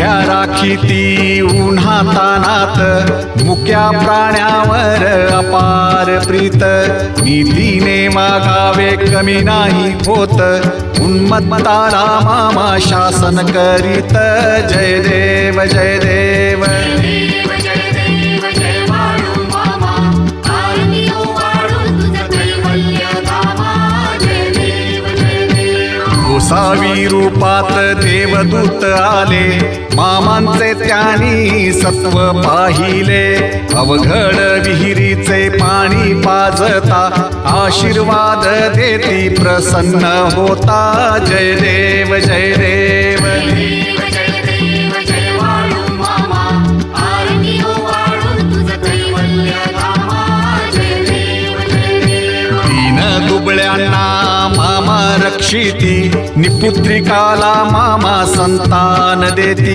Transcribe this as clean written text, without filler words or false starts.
पाठ्या राखीती उन्हातानात मुक्या प्राण्यावर अपार प्रीत नीतीने वागावे कमी नाही होत उन्मत्ताला मामा शासन करीत जय देव जय देव गोसावी रूपात देवदूत आले मामांचे त्यांनी सत्व पाहिले अवघड विहिरीचे पाणी पाजता आशीर्वाद देती प्रसन्न होता जय देव जय देव दीन दुबळ्यांना मामा रक्षिती निपुत्रिकाला मामा संतान देती